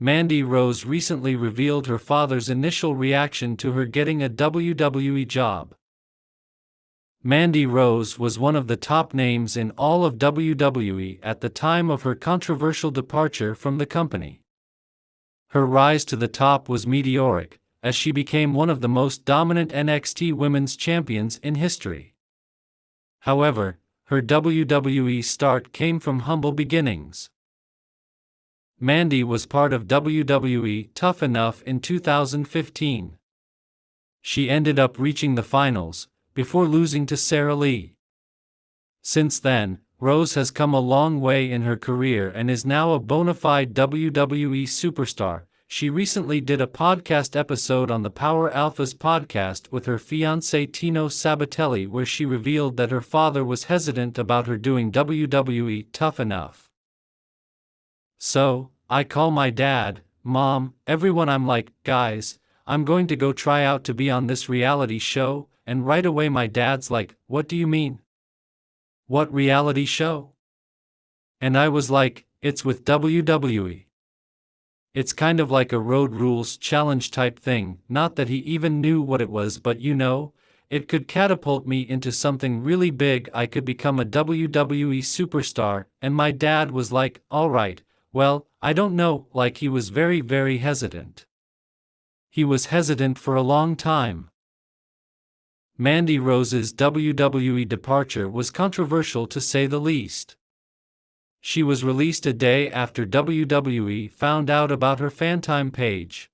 Mandy Rose recently revealed her father's initial reaction to her getting a WWE job. Mandy Rose was one of the top names in all of WWE at the time of her controversial departure from the company. Her rise to the top was meteoric, as she became one of the most dominant NXT Women's Champions in history. However, her WWE start came from humble beginnings. Mandy was part of WWE Tough Enough in 2015. She ended up reaching the finals, before losing to Sarah Lee. Since then, Rose has come a long way in her career and is now a bona fide WWE superstar. She recently did a podcast episode on the Power Alphas podcast with her fiancé Tino Sabatelli, where she revealed that her father was hesitant about her doing WWE Tough Enough. "So, I call my dad, Mom, everyone, I'm like, guys, I'm going to go try out to be on this reality show, and right away my dad's like, what do you mean? What reality show?" And I was like, it's with WWE. It's kind of like a Road Rules challenge type thing, not that he even knew what it was, but it could catapult me into something really big. I could become a WWE superstar, and my dad was like, alright, well, I don't know, like he was very, very hesitant. He was hesitant for a long time. Mandy Rose's WWE departure was controversial to say the least. She was released a day after WWE found out about her FanTime page.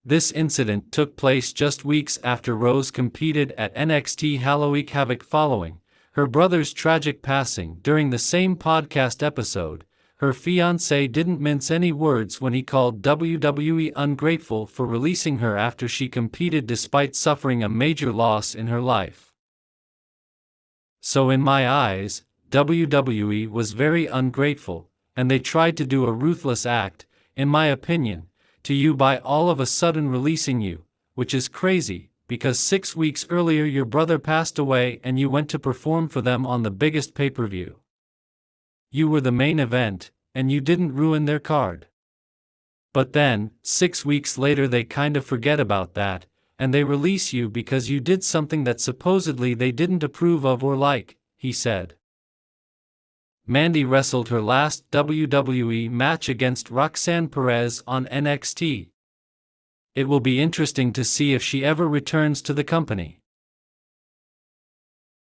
This incident took place just weeks after Rose competed at NXT Halloween Havoc following her brother's tragic passing. During the same podcast episode, her fiancé didn't mince any words when he called WWE ungrateful for releasing her after she competed despite suffering a major loss in her life. So in my eyes, WWE was very ungrateful, and they tried to do a ruthless act, in my opinion, to you by all of a sudden releasing you, which is crazy, because 6 weeks earlier your brother passed away and you went to perform for them on the biggest pay-per-view. You were the main event, and you didn't ruin their card. But then, 6 weeks later they kind of forget about that, and they release you because you did something that supposedly they didn't approve of or like, he said. Mandy wrestled her last WWE match against Roxanne Perez on NXT. It will be interesting to see if she ever returns to the company.